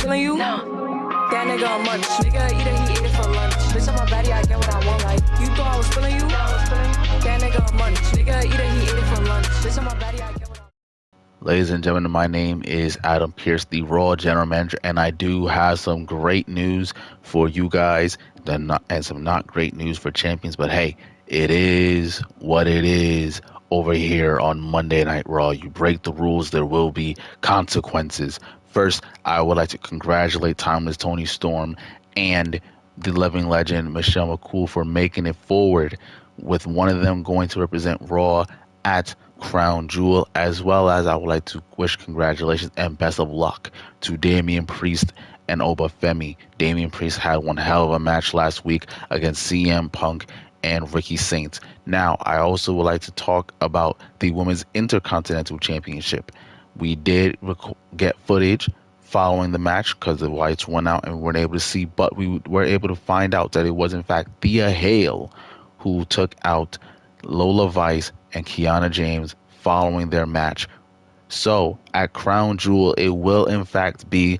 feeling you? No. That nigga a munch. Nigga eat it, he ate it for lunch. Bitch, on my body, I get what I want. Like, you thought I was feeling you? That nigga a munch. Nigga eat it, he ate it for lunch. Bitch, on my body, I get what I want. Ladies and gentlemen, my name is Adam Pierce, the Raw General Manager, and I do have some great news for you guys and some not great news for champions. But hey, it is what it is over here on Monday Night Raw. You break the rules, there will be consequences. First, I would like to congratulate Timeless Tony Storm and the living legend Michelle McCool for making it forward, with one of them going to represent Raw at Crown Jewel, as well as I would like to wish congratulations and best of luck to Damian Priest and Obafemi. Damian Priest had one hell of a match last week against CM Punk and Ricky Saints. Now, I also would like to talk about the Women's Intercontinental Championship. We did get footage following the match because the lights went out and we weren't able to see, but we were able to find out that it was in fact Thea Hale who took out Lola Vice and Kiana James following their match. So at Crown Jewel, it will in fact be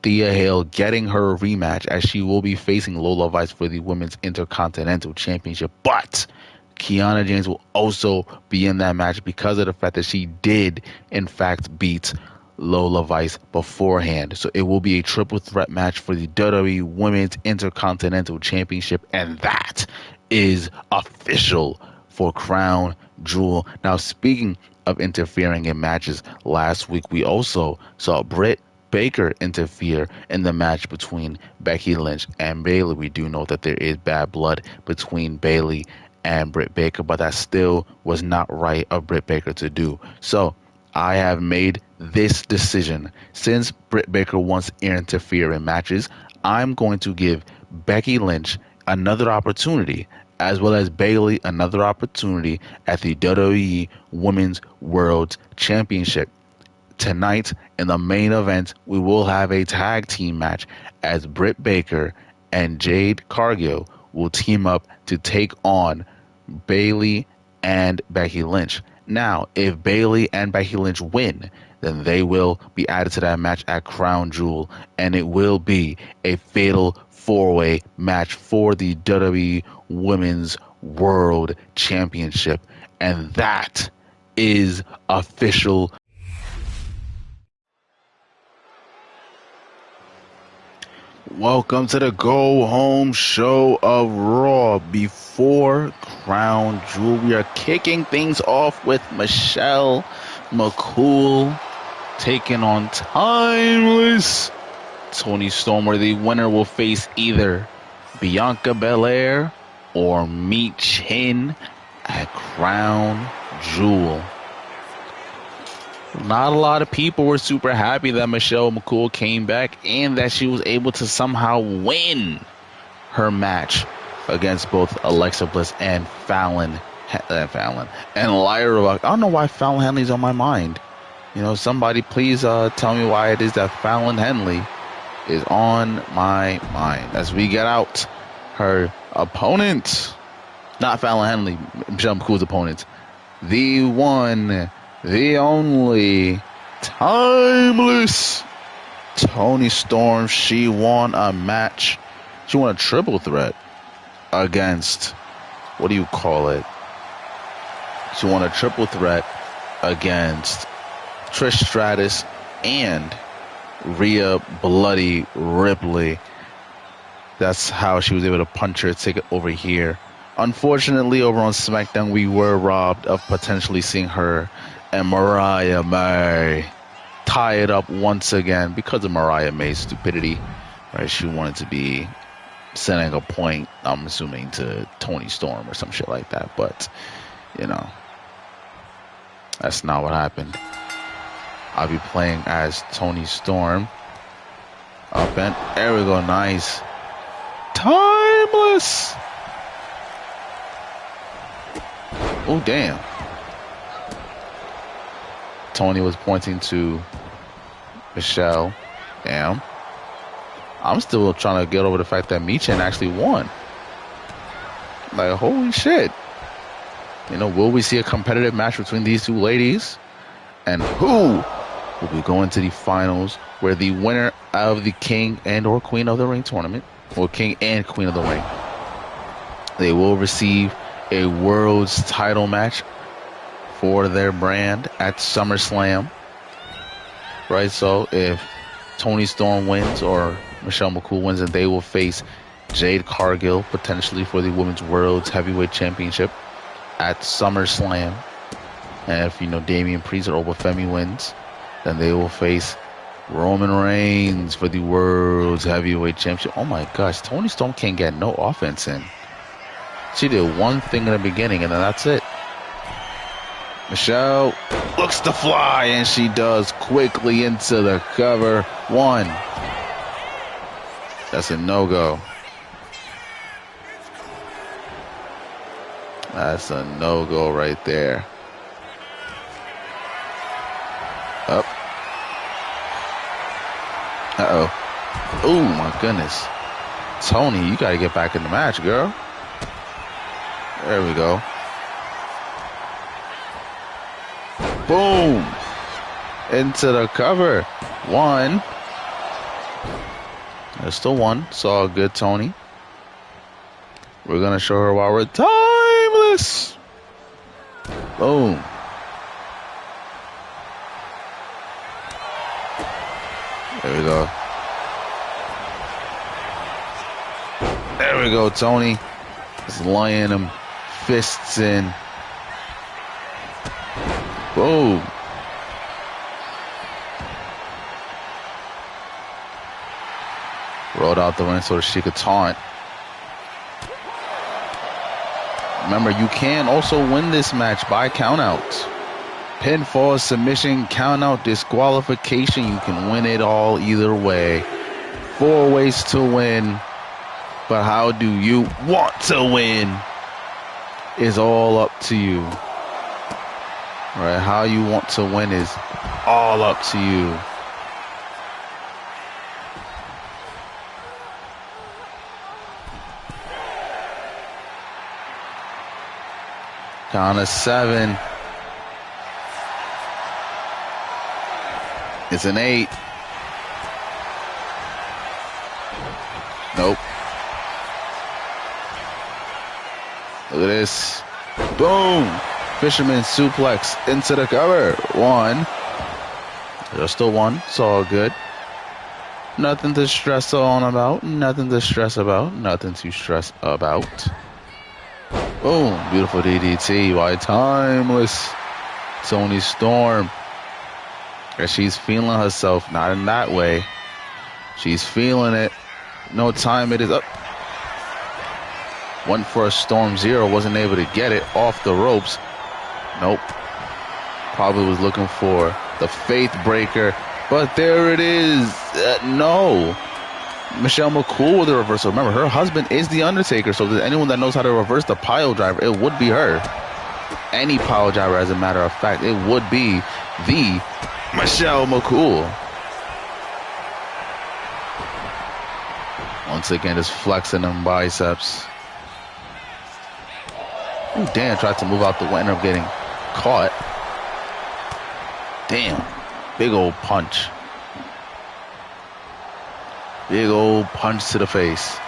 Thea Hale getting her rematch, as she will be facing Lola Vice for the Women's Intercontinental Championship. But Kiana James will also be in that match because of the fact that she did in fact beat Lola Vice beforehand. So it will be a triple threat match for the WWE Women's Intercontinental Championship, and that is official for Crown Jewel. Now, speaking of interfering in matches, last week we also saw Britt Baker interfere in the match between Becky Lynch and Bayley. We do know that there is bad blood between Bayley and Britt Baker, but that still was not right of Britt Baker to do. So I have made this decision. Since Britt Baker wants to interfere in matches, I'm going to give Becky Lynch another opportunity, as well as Bayley another opportunity at the WWE Women's World Championship. Tonight, in the main event, we will have a tag team match as Britt Baker and Jade Cargill will team up to take on Bayley and Becky Lynch. Now, if Bayley and Becky Lynch win, then they will be added to that match at Crown Jewel, and it will be a fatal four-way match for the WWE Women's World Championship. And that is official. Welcome to the Go Home Show of Raw. Before Crown Jewel, we are kicking things off with Michelle McCool taking on Timeless Tony Storm, where the winner will face either Bianca Belair or Mi Chin at Crown Jewel. Not a lot of people were super happy that Michelle McCool came back and that she was able to somehow win her match against both Alexa Bliss and Fallon and Lyra Rock. I don't know why Fallon Henley's on my mind. You know, somebody please tell me why it is that Fallon Henley is on my mind. As we get out her opponent, not Fallon Henley, Michelle McCool's opponent, the one, the only, Timeless Tony Storm. She won a match. She won a triple threat against, what do you call it? She won a triple threat against Trish Stratus and Rhea Bloody Ripley. That's how she was able to punch her ticket over here. Unfortunately, over on SmackDown, we were robbed of potentially seeing her and Mariah May tie it up once again because of Mariah May's stupidity. Right? She wanted to be sending a point, I'm assuming, to Tony Storm or some shit like that. But, you know, that's not what happened. I'll be playing as Tony Storm. Up and there we go. Nice. Timeless. Oh, damn. Tony was pointing to Michelle. Damn. I'm still trying to get over the fact that Michin actually won. Like, holy shit. You know, will we see a competitive match between these two ladies? And who will be going to the finals, where the winner of the King and or Queen of the Ring tournament, or King and Queen of the Ring, they will receive a world's title match for their brand at SummerSlam. Right, so if Toni Storm wins or Michelle McCool wins, and they will face Jade Cargill potentially for the Women's World's Heavyweight Championship at SummerSlam. And if, Damian Priest or Obafemi wins, then they will face Roman Reigns for the World's Heavyweight Championship. Oh my gosh, Toni Storm can't get no offense in. She did one thing in the beginning, and then that's it. Michelle looks to fly, and she does quickly into the cover. 1. That's a no-go. That's a no-go right there. Up. Uh-oh. Oh, my goodness. Toni, you got to get back in the match, girl. There we go. Boom. Into the cover. 1. There's still 1. It's all good, Toni. We're going to show her why we're timeless. Boom. There we go. There we go, Toni. Just laying them fists in. Boom. Rolled out the ring so that she could taunt. Remember, you can also win this match by countouts. Pinfall, submission, countout, disqualification. You can win it all either way. 4 ways to win. But how do you want to win is all up to you. Right? How you want to win is all up to you. Count of 7. It's an 8. Nope. Look at this. Boom. Fisherman suplex into the cover. 1. There's still 1. It's all good. Nothing to stress on about. Nothing to stress about. Nothing to stress about. Boom. Beautiful DDT by timeless Toni Storm. And she's feeling herself. Not in that way. She's feeling it. No time it is up. Went for a Storm Zero. Wasn't able to get it off the ropes. Nope. Probably was looking for the Faith Breaker. But there it is. No. Michelle McCool with the reversal. Remember, her husband is the Undertaker. So if there's anyone that knows how to reverse the pile driver, it would be her. Any pile driver, as a matter of fact. It would be the Michelle McCool. Once again, just flexing them biceps. Ooh, damn, tried to move out the way, ended up getting caught. Damn, big old punch. Big old punch to the face.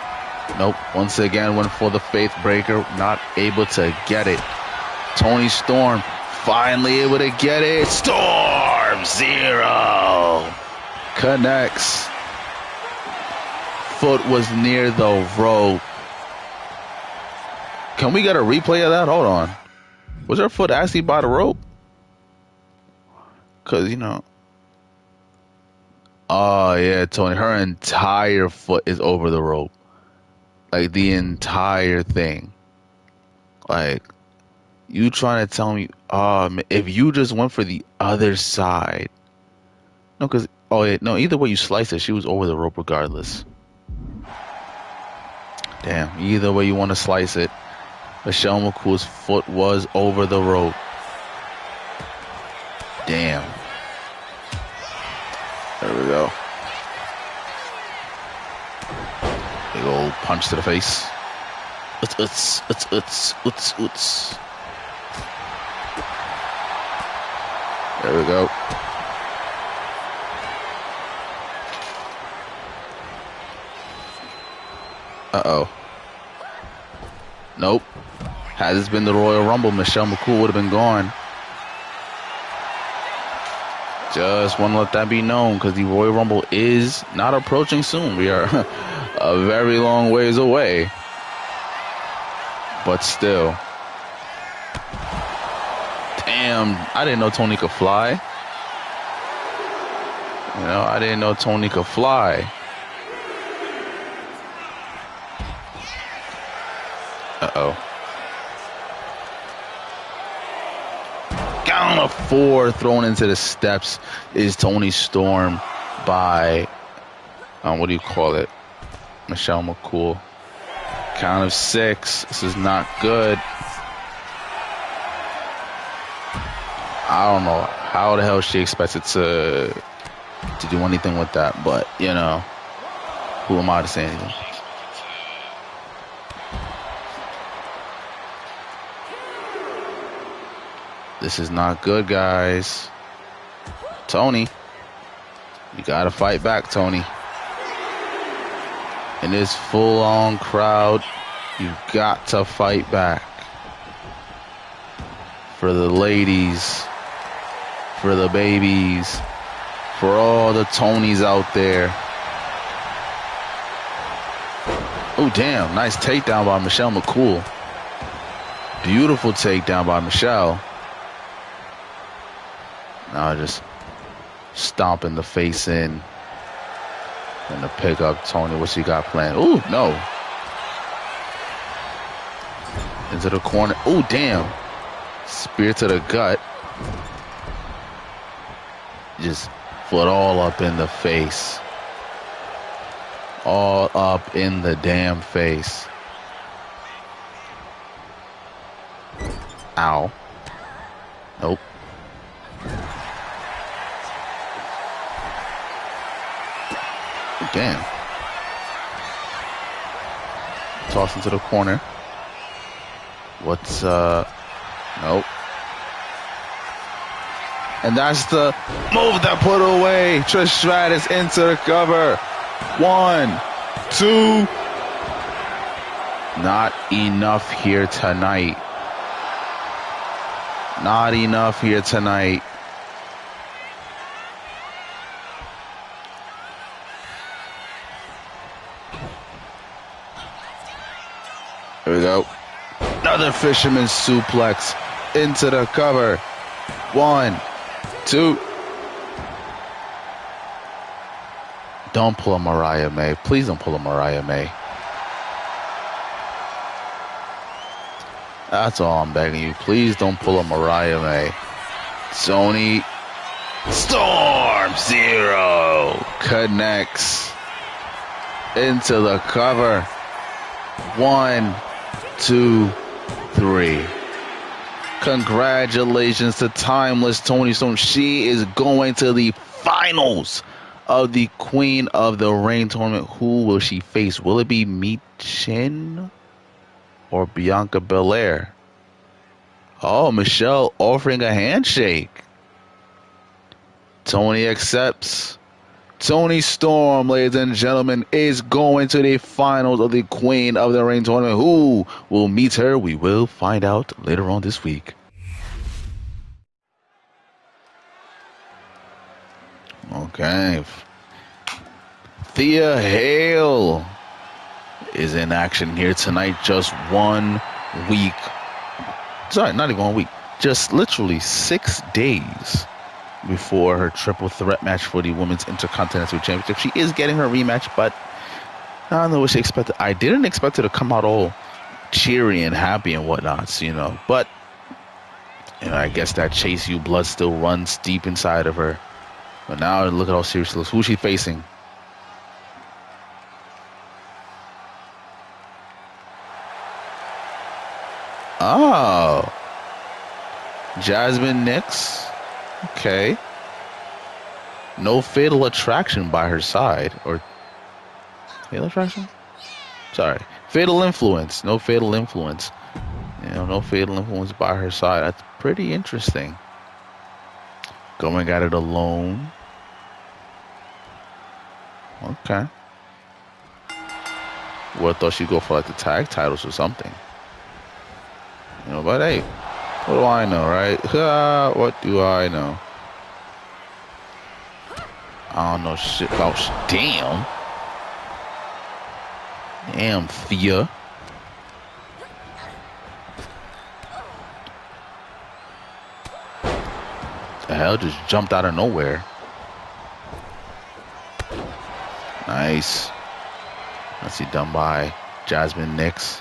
Nope, once again went for the Faith Breaker, not able to get it. Toni Storm finally able to get it. Storm Zero connects. Foot was near the rope. Can we get a replay of that? Hold on. Was her foot actually by the rope? Because, oh, yeah, Toni. Her entire foot is over the rope. Like, the entire thing. Like, you trying to tell me, if you just went for the other side. No, because, either way you slice it, she was over the rope regardless. Damn, either way you want to slice it, Michelle McCool's foot was over the rope. Damn. There we go. Big old punch to the face. Uts. There we go. Uh-oh. Nope. Had this been the Royal Rumble, Michelle McCool would have been gone. Just want to let that be known because the Royal Rumble is not approaching soon. We are a very long ways away. But still. Damn, I didn't know Tony could fly. You know, I didn't know Tony could fly. Uh-oh. Count of 4 thrown into the steps is Toni Storm by, what do you call it? Michelle McCool. Count of 6. This is not good. I don't know how the hell she expected to do anything with that, but, you know, who am I to say anything? This is not good, guys. Tony, you gotta fight back, Tony. In this full-on crowd, you got to fight back. For the ladies, for the babies, for all the Tonys out there. Oh, damn. Nice takedown by Michelle McCool. Beautiful takedown by Michelle. Now just stomping the face in. And to pick up Tony. What's he got planned? Ooh, no. Into the corner. Ooh, damn. Spear to the gut. Just foot all up in the face. All up in the damn face. Ow. Nope. Damn. Toss into the corner. What's, nope. And that's the move that put away Trish Stratus into the cover. 1, 2. Not enough here tonight. Not enough here tonight. Here we go. Another fisherman suplex into the cover. 1, 2. Don't pull a Mariah May. Please don't pull a Mariah May. That's all I'm begging you. Please don't pull a Mariah May. Toni Storm 0 connects into the cover. 1, 2, 3. Congratulations to Timeless Toni Storm. She is going to the finals of the Queen of the Ring tournament. Who will she face? Will it be Michin or Bianca Belair? Oh, Michelle offering a handshake. Toni accepts. Toni Storm, ladies and gentlemen, is going to the finals of the Queen of the Ring tournament. Who will meet her? We will find out later on this week. Okay. Thea Hale is in action here tonight. Just 1 week. Sorry, not even 1 week. Just literally 6 days before her triple threat match for the Women's Intercontinental Championship. She is getting her rematch, but I don't know what she expected. I didn't expect her to come out all cheery and happy and whatnot, you know. But, you know, I guess that Chase U blood still runs deep inside of her. But now look at how serious she looks. Who's she facing? Oh. Jasmine Nix. Okay. No Fatal Attraction by her side. Or Fatal Attraction? Sorry. Fatal Influence. No Fatal Influence. You know, no Fatal Influence by her side. That's pretty interesting. Going at it alone. Okay. Would have thought she'd go for like the tag titles or something. You know, but hey, what do I know, right? What do I know? I don't know shit about damn. Damn, Thea. The hell just jumped out of nowhere. Nice. Let's see, done by Jasmine Nix.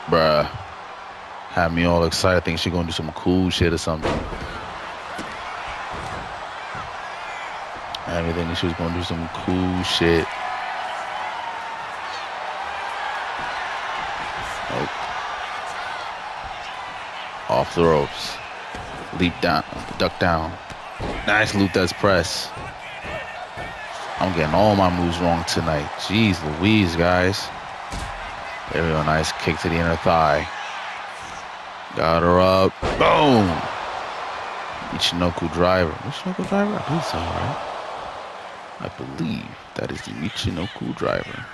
Bruh. Had me all excited. I think she's gonna do some cool shit or something. Everything she was gonna do some cool shit. Nope. Off the ropes. Leap down. Duck down. Nice Luthez press. I'm getting all my moves wrong tonight. Jeez Louise, guys. There we go. Nice kick to the inner thigh. Got her up. Boom. Michinoku driver. Michinoku driver? I believe so, right? I believe that is the Michinoku driver.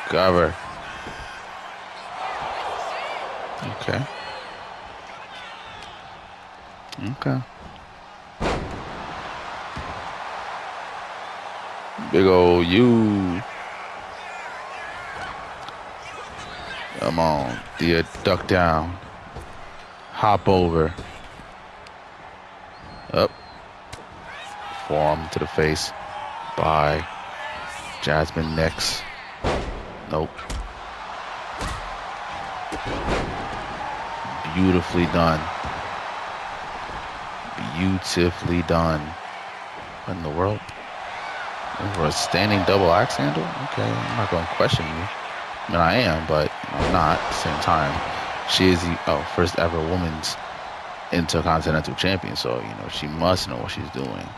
Cover. Okay. Okay. Big ol' you. Come on. Thea, duck down. Hop over. Up. Forearm to the face by Jasmine Nix. Nope. Beautifully done. Beautifully done. What in the world? Over a standing double axe handle? Okay, I'm not going to question you. I mean, I am, but I'm not at the same time. She is the first ever women's Intercontinental Champion, so, you know, she must know what she's doing.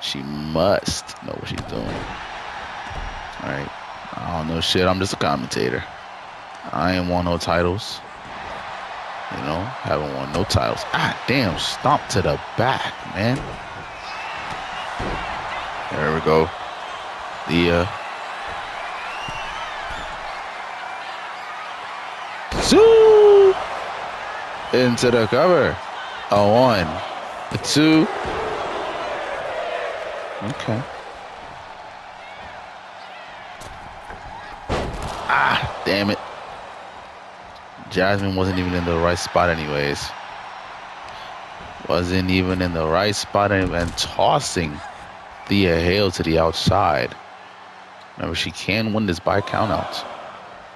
She must know what she's doing. All right. I don't know shit. I'm just a commentator. I ain't won no titles. You know, haven't won no titles. Ah, damn, stomp to the back, man. There we go. The two into the cover. A 1, a 2. Okay. Ah, damn it. Jasmine wasn't even in the right spot anyways. Wasn't even in the right spot and tossing Thea Hale to the outside. Remember, she can win this by countouts.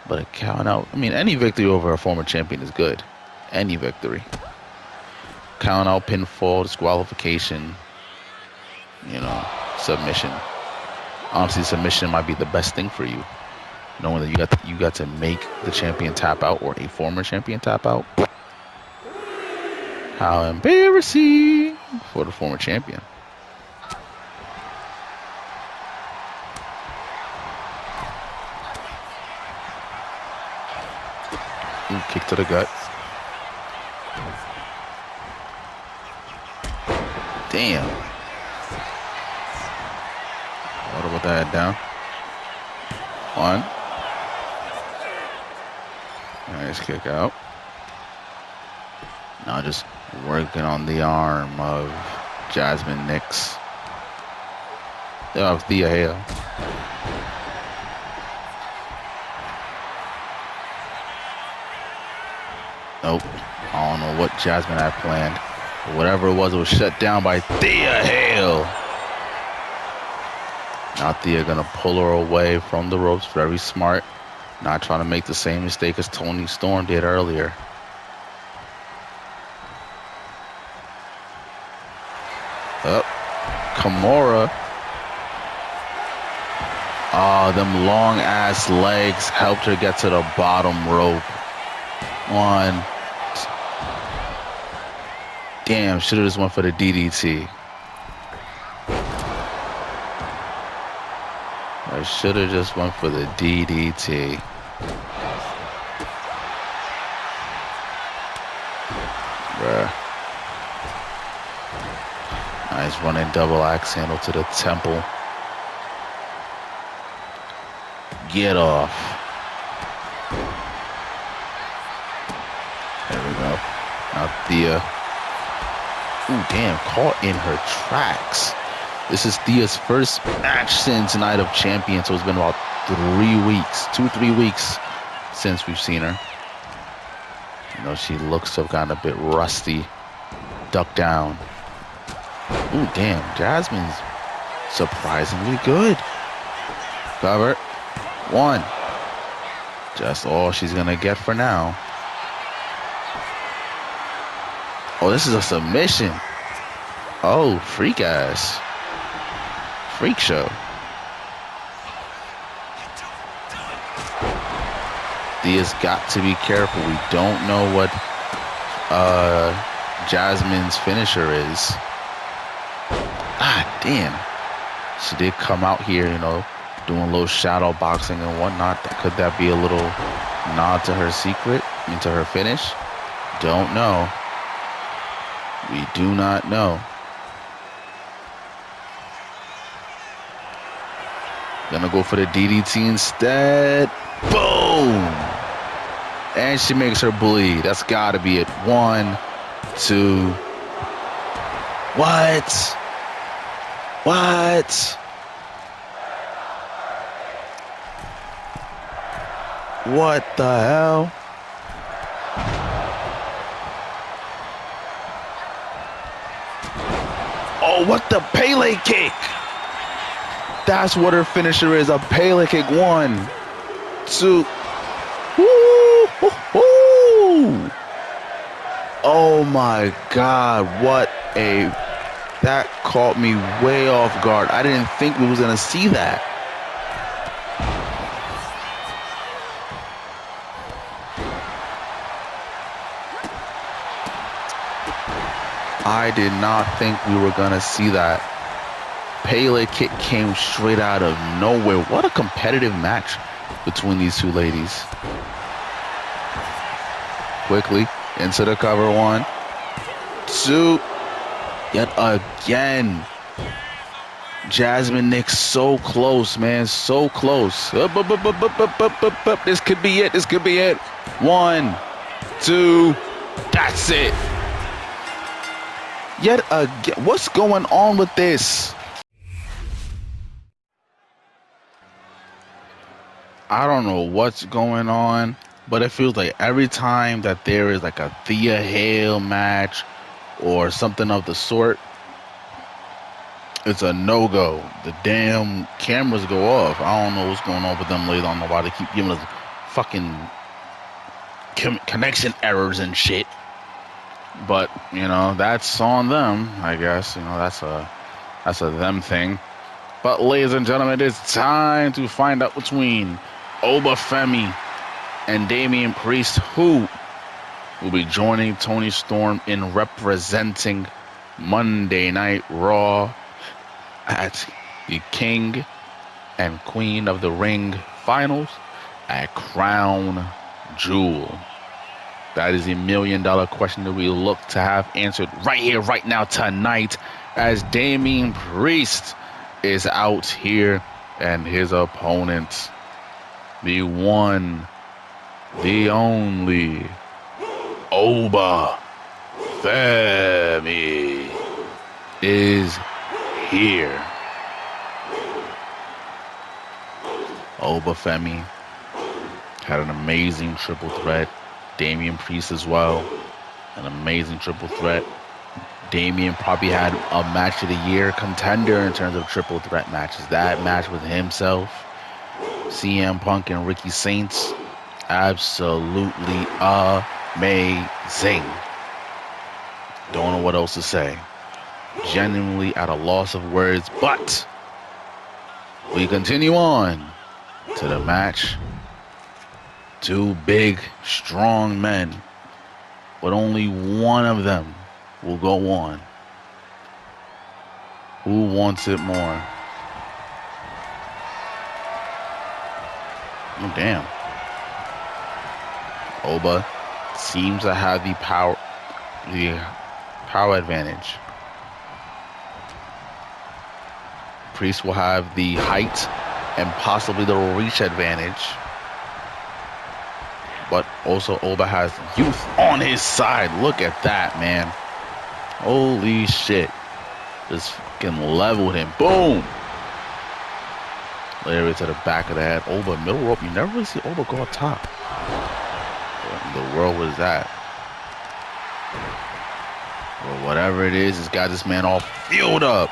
But a countout, I mean, any victory over a former champion is good. Any victory. Countout, pinfall, disqualification, you know, submission. Honestly, submission might be the best thing for you. Knowing that you got to make the champion tap out or a former champion tap out. How embarrassing for the former champion. Ooh, kick to the gut. Damn. What about that down? 1. Nice kick out. Now just working on the arm of Jasmine Nix. Of Thea Hale. Nope. I don't know what Jasmine had planned. But whatever it was shut down by Thea Hale. Now Thea gonna pull her away from the ropes. Very smart. Not trying to make the same mistake as Toni Storm did earlier. Up. Kimura. Them long ass legs helped her get to the bottom rope. 1. Damn, should have just went for the DDT. I should have just went for the DDT. Bruh. Nice running double axe handle to the temple. Get off. There we go. Now Thea. Ooh, damn, caught in her tracks. This is Thea's first match since Night of Champions, so it's been about 3 weeks, 2-3 weeks since we've seen her. You know, she looks to have gotten a bit rusty. Duck down. Ooh, damn, Jasmine's surprisingly good. Cover. 1. Just all she's gonna get for now. Oh, this is a submission. Oh, freak ass. Freak show. Thea's got to be careful. We don't know what Jasmine's finisher is. Ah, damn. She did come out here, you know, doing a little shadow boxing and whatnot. Could that be a little nod to her secret, into her finish? Don't know. We do not know. Gonna go for the DDT instead. Boom! And she makes her bleed. That's gotta be it. 1, 2. What? What? What the hell? Oh, what the Pele kick? That's what her finisher is, a Pele kick. 1, 2. Woo, woo, woo. Oh my God, what a... That caught me way off guard. I didn't think we was gonna see that. I did not think we were gonna see that. Pele kick came straight out of nowhere. What a competitive match between these two ladies. Quickly into the cover. 1, 2. Yet again. Jasmine Nix so close, man. So close. Up. This could be it. This could be it. 1, 2. That's it. Yet again. What's going on with this? I don't know what's going on, but it feels like every time that there is like a Thea Hale match or something of the sort, it's a no-go. The damn cameras go off. I don't know what's going on with them ladies. I don't know why they keep giving us fucking connection errors and shit. But, you know, that's on them, I guess. You know, that's a them thing. But, ladies and gentlemen, it's time to find out between Obafemi and Damian Priest, who will be joining Toni Storm in representing Monday Night Raw at the King and Queen of the Ring finals at Crown Jewel. That is a $1 million question that we look to have answered right here, right now, tonight, as Damian Priest is out here and his opponent, the one, the only, Obafemi, is here. Obafemi had an amazing triple threat. Damian Priest as well, an amazing triple threat. Damian probably had a match of the year contender in terms of triple threat matches. That match with himself, CM Punk and Ricky Saints, absolutely amazing. Don't know what else to say. Genuinely at a loss of words, but we continue on to the match. Two big, strong men, but only one of them will go on. Who wants it more? Oh, damn. Oba seems to have the power advantage. Priest will have the height and possibly the reach advantage. But also Oba has youth on his side. Look at that, man. Holy shit. Just fucking leveled him. Boom. Lariat to the back of the head. Oba middle rope. You never really see Oba go up top. What in the world was that? Or whatever it is, it's got this man all filled up.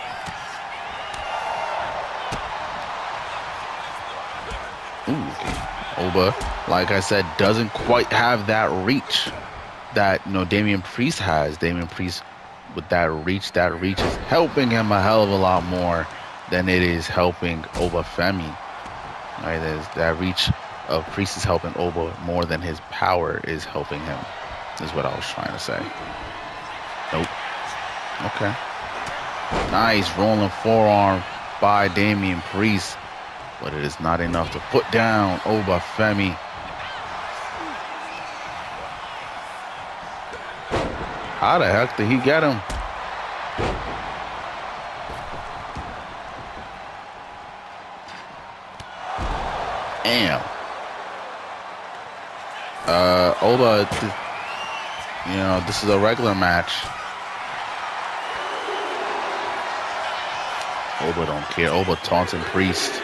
Ooh, Oba, like I said, doesn't quite have that reach that Damian Priest has. Damian Priest with that reach is helping him a hell of a lot more than it is helping Oba Femi. Right, that reach of Priest is helping Oba more than his power is helping him. Is what I was trying to say. Nope. Okay. Nice rolling forearm by Damian Priest. But it is not enough to put down Oba Femi. How the heck did he get him? Damn. Oba, this is a regular match. Oba don't care. Oba taunting Priest.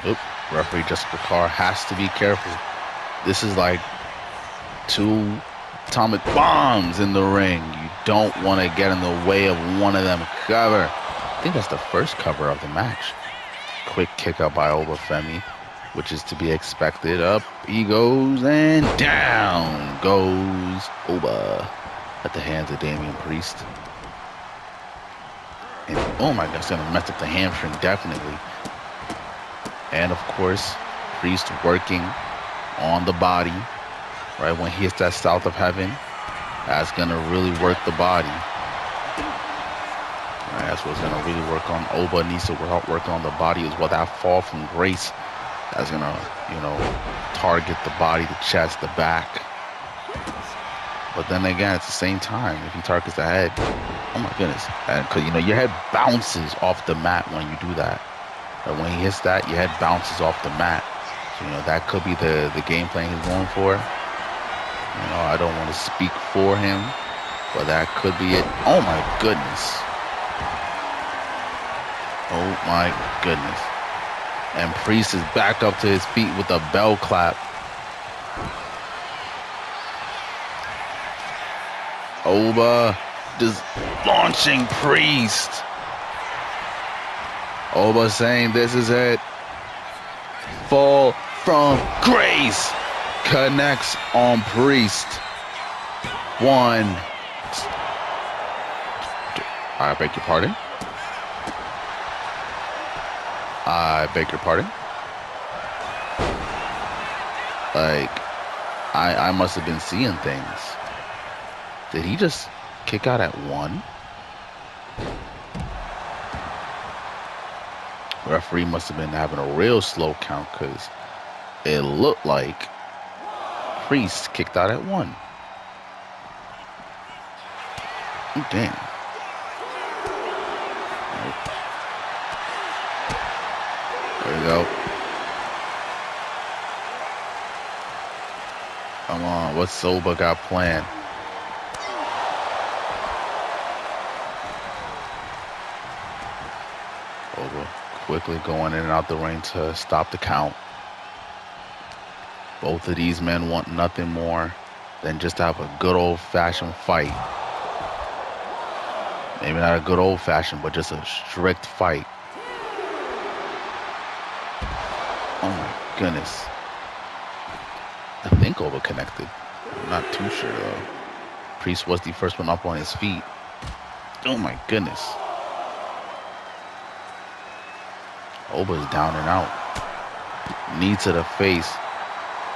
Oop, referee Jessica Carr has to be careful. This is like 2 atomic bombs in the ring. You don't want to get in the way of one of them. Cover. I think that's the first cover of the match. Quick kick up by Oba Femi, which is to be expected. Up he goes and down goes Oba at the hands of Damian Priest. And oh my God, it's gonna mess up the hamstring definitely. And of course, Priest working on the body. Right when he hits that South of Heaven, that's gonna really work the body. Right, that's what's gonna really work on. Oba needs to work on the body as well. That fall from grace, that's gonna, target the body, the chest, the back. But then again, at the same time, if he targets the head, oh my goodness, because your head bounces off the mat when you do that. But when he hits that, your head bounces off the mat. So, that could be the game plan he's going for. I don't want to speak for him, but that could be it. Oh my goodness. Oh my goodness. And Priest is back up to his feet with a bell clap. Oba just launching Priest. Oba saying this is it. Fall from grace. Connects on Priest. 1. I beg your pardon. I beg your pardon. Like, I must have been seeing things. Did he just kick out at 1? Referee must have been having a real slow count because it looked like Priest kicked out at 1. Oh, damn. There we go. Come on, what's Oba got planned? Oba quickly going in and out the ring to stop the count. Both of these men want nothing more than just to have a good old-fashioned fight. Maybe not a good old-fashioned, but just a strict fight. Oh my goodness. I think Oba connected. I'm not too sure though. Priest was the first one up on his feet. Oh my goodness. Oba's down and out. Knee to the face.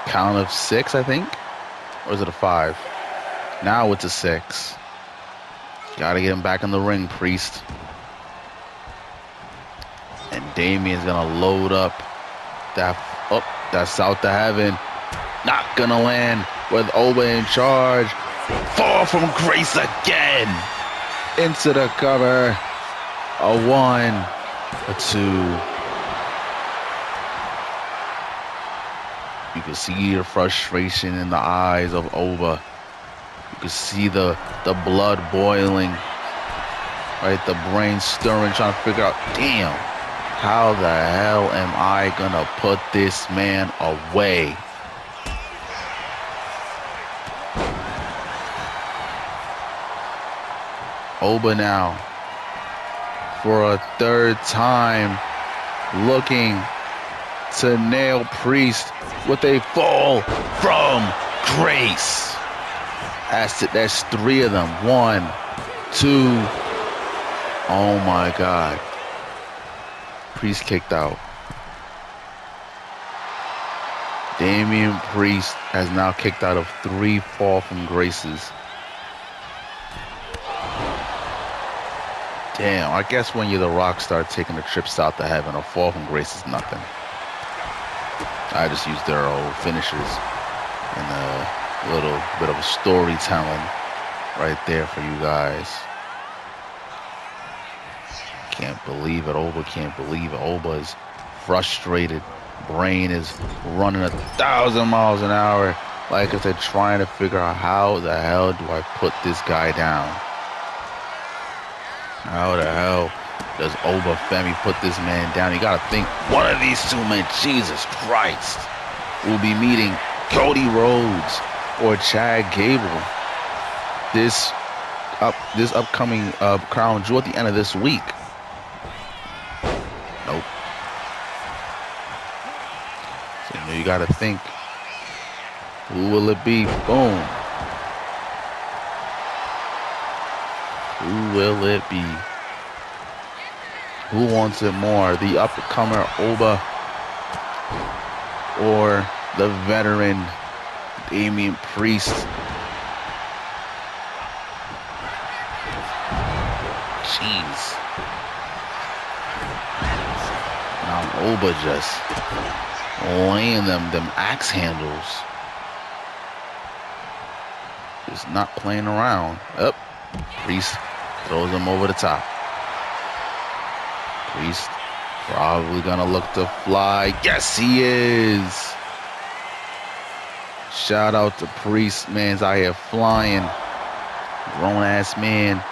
Count of 6, I think? Or is it a 5? Now it's a 6. Gotta get him back in the ring, Priest. And Damian's gonna load up that South to Heaven. Not gonna land with Oba in charge. Fall from grace again. Into the cover. A 1, a 2. You can see the frustration in the eyes of Oba. You can see the blood boiling. Right, the brain stirring, trying to figure out, damn, how the hell am I gonna put this man away? Oba now, for a third time, looking to nail Priest with a fall from grace. That's 3 of them. 1, 2. Oh my God. Priest kicked out. Damian Priest has now kicked out of 3 fall from graces. Damn, I guess when you're the rock star taking a trip south to heaven, a fall from grace is nothing. I just used their old finishers and a little bit of a storytelling right there for you guys. Can't believe it. Oba can't believe it. Oba is frustrated. Brain is running 1,000 miles an hour. Like I said, trying to figure out how the hell do I put this guy down? How the hell does Oba Femi put this man down? You gotta think, one of these 2 men, Jesus Christ, will be meeting Cody Rhodes or Chad Gable this upcoming crown jewel at the end of this week. Nope. So you gotta think, who will it be? Boom. Who will it be? Who wants it more? The up-and-comer Oba or the veteran Damian Priest? Jeez. Now Oba just laying them axe handles. Just not playing around. Up. Priest throws him over the top. Priest probably gonna look to fly. Yes, he is. Shout out to Priest. Man's out here flying. Grown ass man.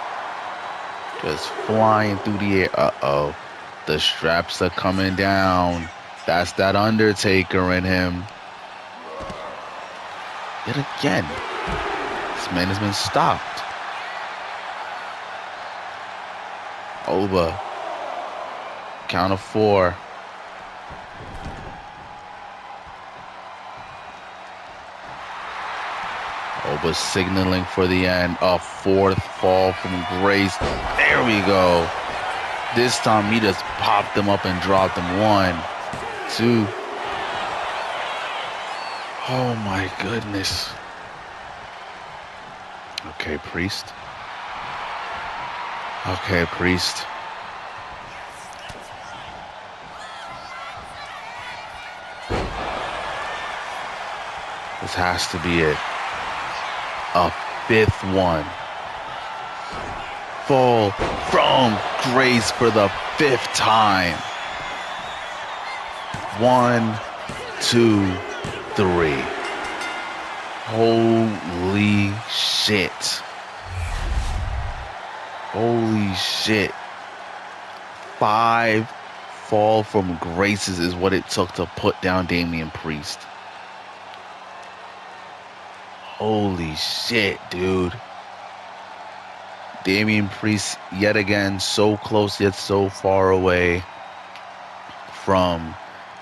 Just flying through the air. Uh-oh. The straps are coming down. That's that Undertaker in him. Yet again. This man has been stopped. Oba. Count of 4. Oba signaling for the end. A 4th fall from grace. There we go. This time he just popped them up and dropped them. 1, 2. Oh my goodness. Okay, Priest. Okay, Priest. This has to be it. A 5th one. Fall from grace for the 5th time. 1, 2, 3. Holy shit. Holy shit. 5 fall from graces is what it took to put down Damian Priest. Holy shit, dude. Damian Priest, yet again, so close yet so far away from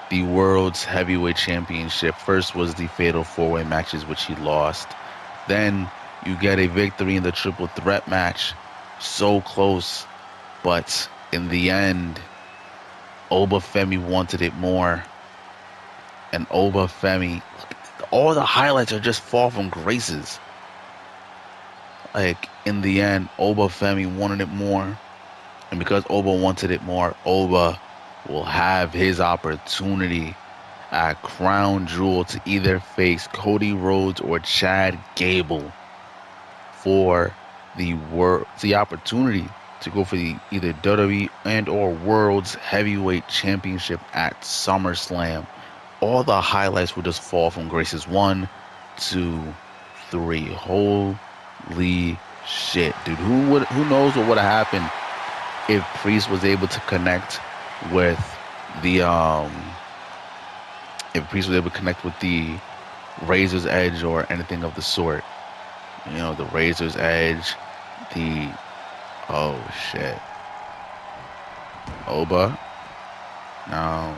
the World's Heavyweight Championship. First was the Fatal 4-Way matches, which he lost. Then you get a victory in the Triple Threat match. So close, but in the end, Oba Femi wanted it more. And Oba Femi, all the highlights are just fall from graces. Like, in the end, Oba Femi wanted it more. And because Oba wanted it more, Oba will have his opportunity at Crown Jewel to either face Cody Rhodes or Chad Gable. for the opportunity to go for the either WWE and or World's Heavyweight Championship at SummerSlam. All the highlights will just fall from Grace's 1, 2, 3. Holy shit, dude! Who knows what would have happened if Priest was able to connect with the Razor's Edge or anything of the sort. You know, the Razor's Edge, oh shit, Oba. Now,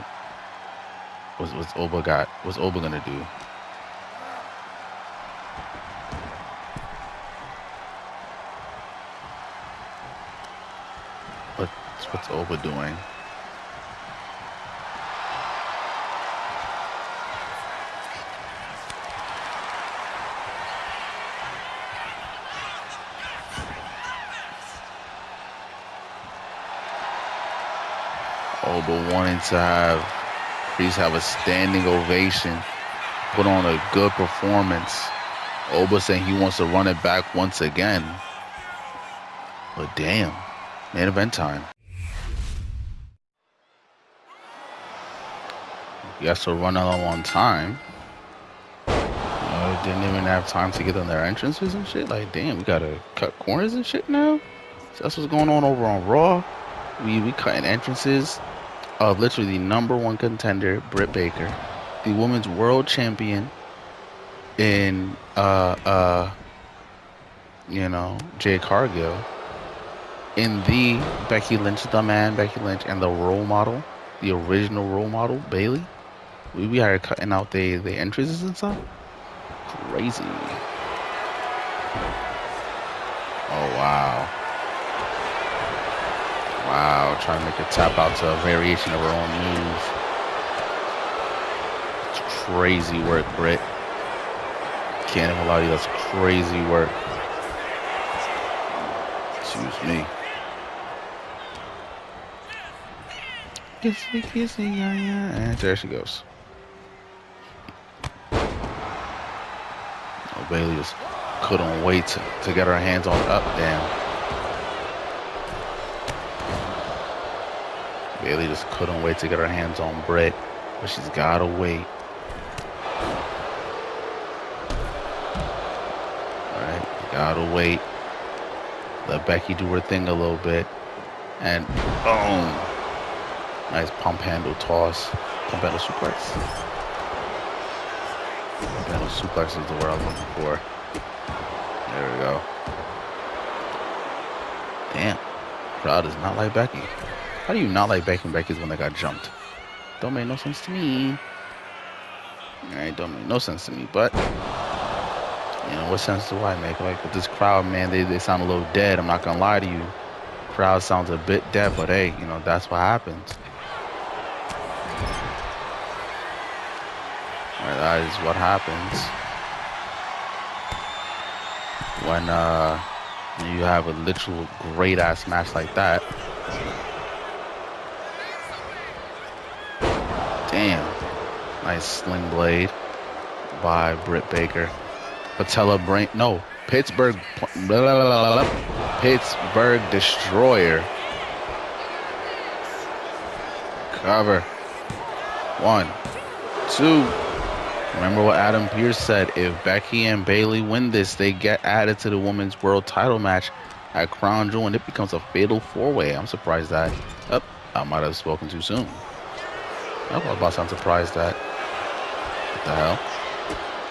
what's Oba gonna do? What's Oba doing? Oba wanting to have Priest have a standing ovation, put on a good performance. Oba saying he wants to run it back once again. But damn, main event time. You guys to run out on time. Didn't even have time to get on their entrances and shit. Like, damn, we gotta cut corners and shit now. So that's what's going on over on Raw. We cutting entrances of literally the #1 contender, Britt Baker, the women's world champion in Jade Cargill, in the Becky Lynch, and the role model, the original role model, Bayley. We are cutting out the entrances and stuff. Crazy. Oh wow. Wow, trying to make a tap out to a variation of her own move. It's crazy work, Britt. Can't even lie to you, that's crazy work. Excuse me. Kissy, yeah. And there she goes. Oh, Bayley just couldn't wait to get her hands on up. Damn. Bayley just couldn't wait to get her hands on Britt, but she's gotta wait. Alright, gotta wait. Let Becky do her thing a little bit. And boom! Nice pump handle toss. Pump handle suplex. Pump handle suplex is the word I was looking for. There we go. Damn. Crowd does not like Becky. How do you not like Becky when Becky's when they got jumped? Don't make no sense to me. Alright, don't make no sense to me, but you know, what sense do I make? Like with this crowd, man, they sound a little dead. I'm not gonna lie to you. Crowd sounds a bit dead, but hey, you know, that's what happens. Alright, that is what happens when you have a literal great ass match like that. Damn. Nice sling blade by Britt Baker. Pittsburgh Destroyer. Cover. 1, 2. Remember what Adam Pearce said. If Becky and Bayley win this, they get added to the women's world title match at Crown Jewel, and it becomes a fatal 4-way. I'm surprised that. I might have spoken too soon. I was about to sound surprised that. What the hell?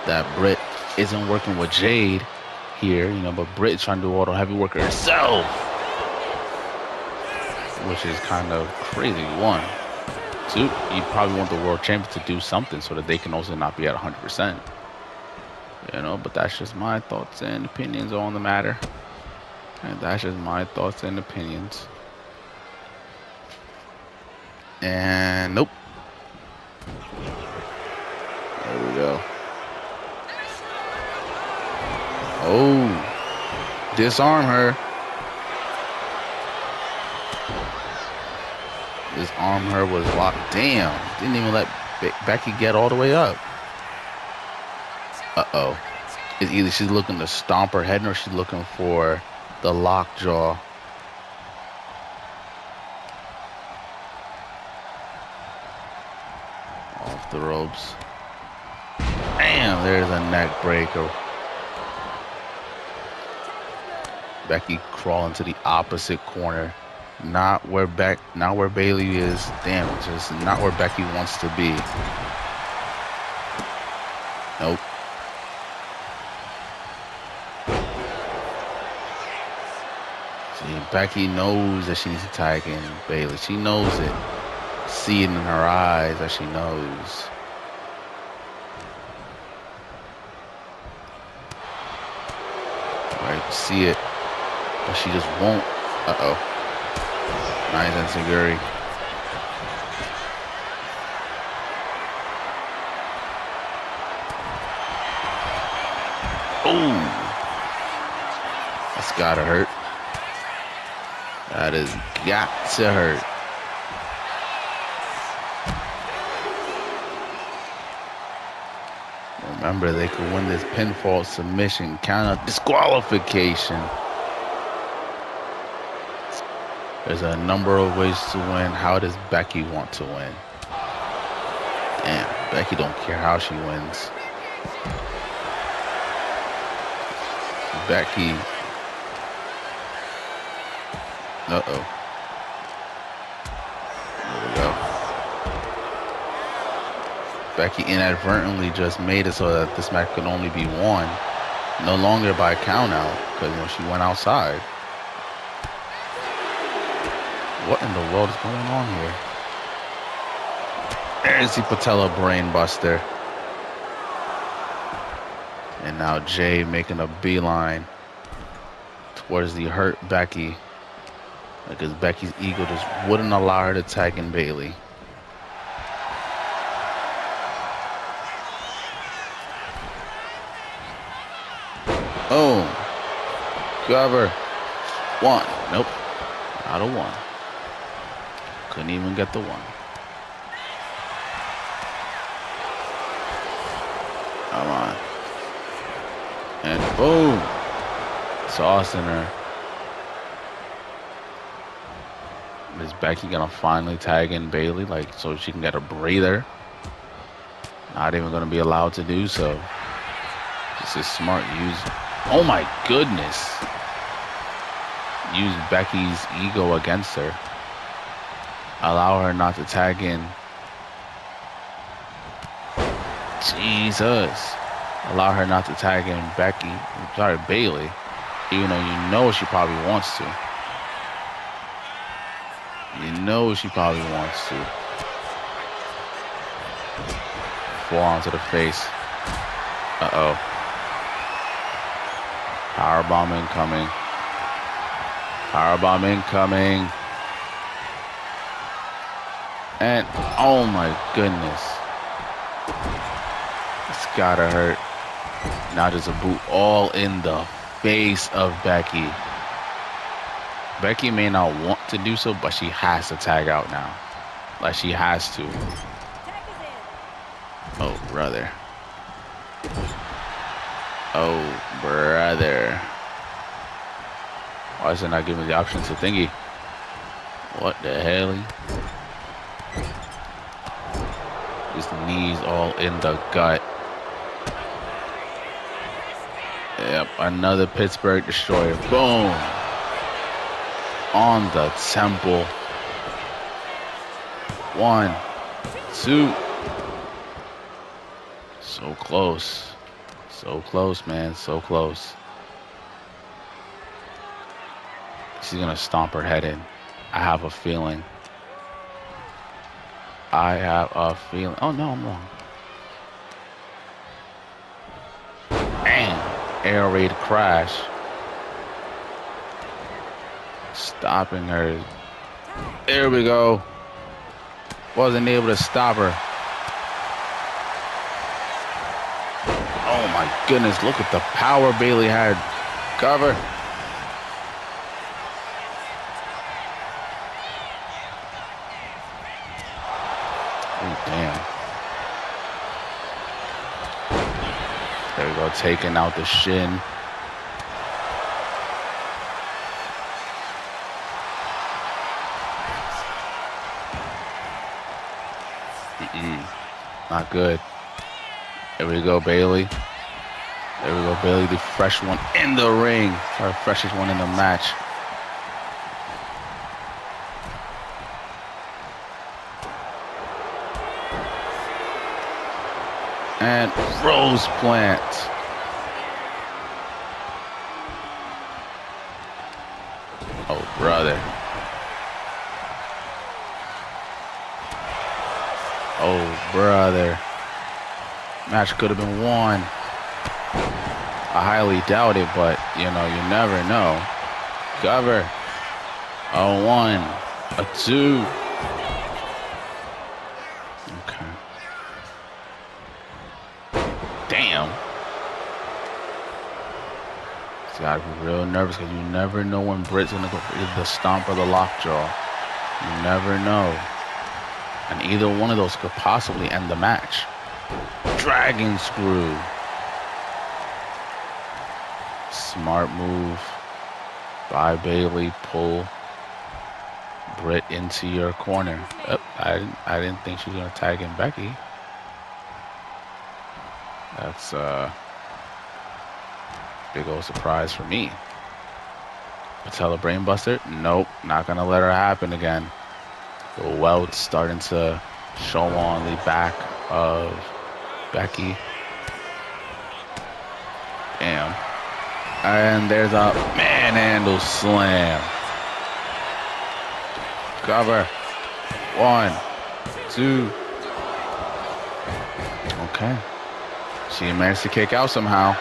That Britt isn't working with Jade here, you know, but Britt is trying to do all the heavy work herself, which is kind of crazy. 1, 2, you probably want the world champion to do something so that they can also not be at 100%. You know, but that's just my thoughts and opinions on the matter. And that's just my thoughts and opinions. And nope. There we go. Oh, disarm her. Disarm her was locked. Damn, didn't even let Becky get all the way up. Uh-oh. is either she's looking to stomp her head or she's looking for the lockjaw. Off the ropes. Damn, there's a neck breaker. Becky crawling to the opposite corner. Not where Bayley is. Damn, just not where Becky wants to be. Nope. See, Becky knows that she needs to tag in Bayley. She knows it. See it in her eyes that she knows. Right, see it. But she just won't. Uh-oh. Nice enziguri. Ooh. That's gotta hurt. That has got to hurt. Remember, they could win this pinfall submission, count out disqualification. There's a number of ways to win. How does Becky want to win? Damn, Becky don't care how she wins. Becky. Uh-oh. There we go. Becky inadvertently just made it so that this match could only be won. No longer by count out, because when she went outside. What in the world is going on here? There's the patella brain buster. And now Jay making a beeline towards the hurt Becky. Because Becky's ego just wouldn't allow her to tag in Bayley. Oh. Cover. One. Nope. Not a one. Couldn't even get the one. Come on. And boom. Tossing her. Is Becky gonna finally tag in Bayley, like, so she can get a breather? Not even gonna be allowed to do so. This is smart. Oh my goodness. Use Becky's ego against her. Allow her not to tag in. Jesus. Allow her not to tag in Bayley. Even though you know she probably wants to. You know she probably wants to. Forearm to the face. Uh-oh. Powerbomb incoming. Powerbomb incoming. And, oh my goodness. It's gotta hurt. Now there's a boot all in the face of Becky. Becky may not want to do so, but she has to tag out now. Like, she has to. Oh, brother. Oh, brother. Why is it not giving the option to thingy? What the hell? His knees all in the gut. Yep, another Pittsburgh destroyer. Boom. On the temple. 1, 2. So close. So close, man. So close. She's gonna stomp her head in. I have a feeling. I have a feeling. Oh no, I'm wrong. Bam! Air raid crash. Stopping her. There we go. Wasn't able to stop her. Oh my goodness, look at the power Bayley had. Cover. Oh, damn. There we go, taking out the shin. Not good. There we go, Bailey. There we go, Bailey, the fresh one in the ring. Our freshest one in the match. And Rose Plant. Oh, brother. Oh, brother. Match could have been won. I highly doubt it, but, you know, you never know. Cover. A 1. A 2. Okay. Damn. You gotta be real nervous because you never know when Britt's gonna go for the stomp or the lockjaw. You never know. And either one of those could possibly end the match. Dragon screw. Smart move by Bailey. Pull Britt into your corner. Oh, I didn't think she was gonna tag in Becky. That's a big old surprise for me. Patella brainbuster. Nope, not gonna let her happen again. The welts starting to show on the back of Becky. Damn. And there's a manhandle slam. Cover. 1, 2. Okay. She managed to kick out somehow.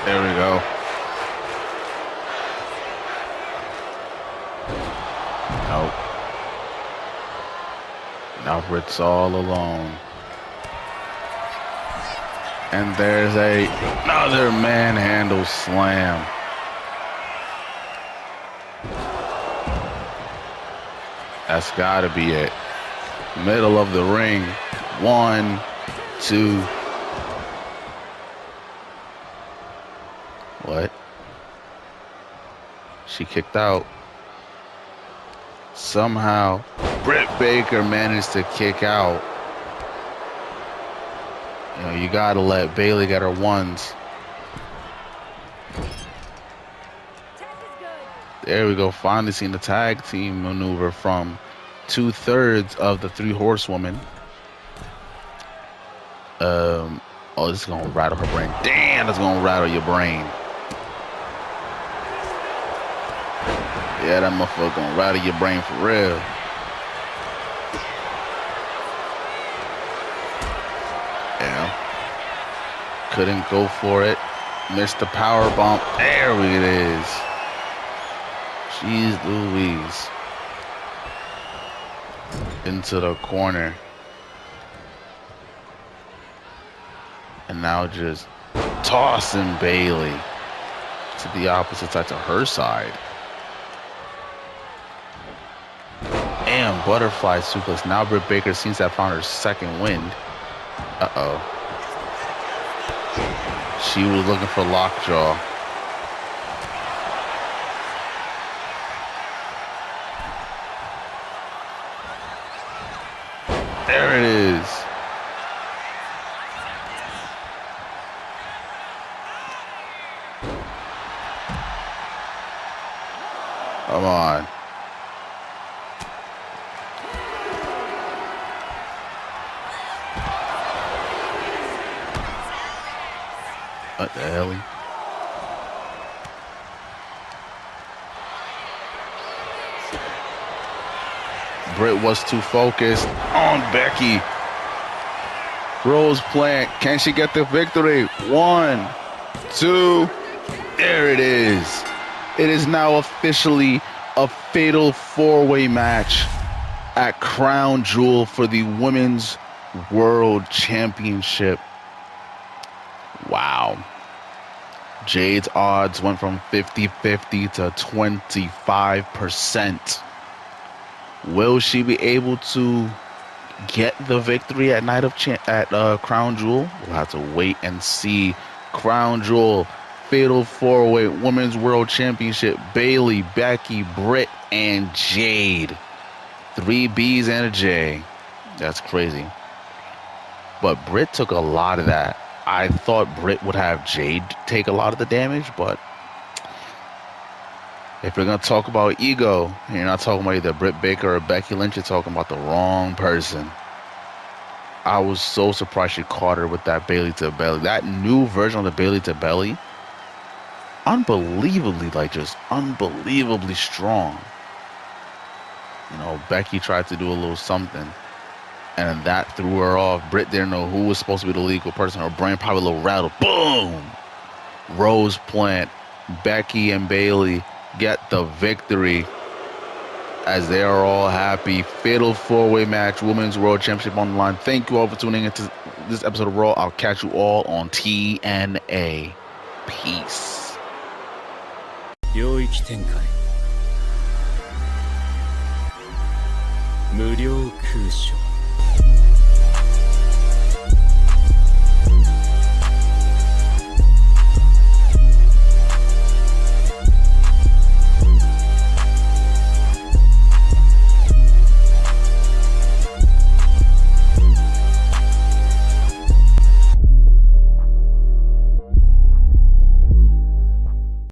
There we go. Nope. Now Britt's all alone. And there's another manhandle slam. That's gotta be it. Middle of the ring. 1, 2. What? She kicked out. Somehow, Britt Baker managed to kick out. You know, you gotta let Bailey get her ones. There we go. Finally seeing the tag team maneuver from 2/3 of the 3 horsewomen. Oh, this is gonna rattle her brain. Damn, that's gonna rattle your brain. Yeah, that motherfucker gonna rattle your brain for real. Yeah. Couldn't go for it. Missed the power bomb. There it is. Jeez Louise. Into the corner. And now just tossing Bailey to the opposite side, to her side. And butterfly suplex. Now Britt Baker seems to have found her second wind. Uh-oh. She was looking for lockjaw. There it is. Come on. What the hell? Britt was too focused on Becky. Rose Plant, can she get the victory? 1, 2, there it is. It is now officially a fatal 4-way match at Crown Jewel for the Women's World Championship. Wow. Jade's odds went from 50-50 to 25%. Will she be able to get the victory at Crown Jewel? We'll have to wait and see. Crown Jewel, fatal 4-way Women's World Championship. Bayley, Becky, Britt, and Jade. 3 B's and a J. That's crazy. But Britt took a lot of that. I thought Britt would have Jade take a lot of the damage, but if you're going to talk about ego, and you're not talking about either Britt Baker or Becky Lynch, you're talking about the wrong person. I was so surprised she caught her with that Bayley to belly. That new version of the Bayley to belly, unbelievably strong. You know, Becky tried to do a little something, and that threw her off. Britt didn't know who was supposed to be the legal person. Her brain probably a little rattled. Boom! Rose Plant, Becky, and Bayley get the victory as they are all happy. Fatal 4-way match, Women's World Championship on the line. Thank you all for tuning into this episode of Raw. I'll catch you all on TNA. Peace. 領域展開無料空所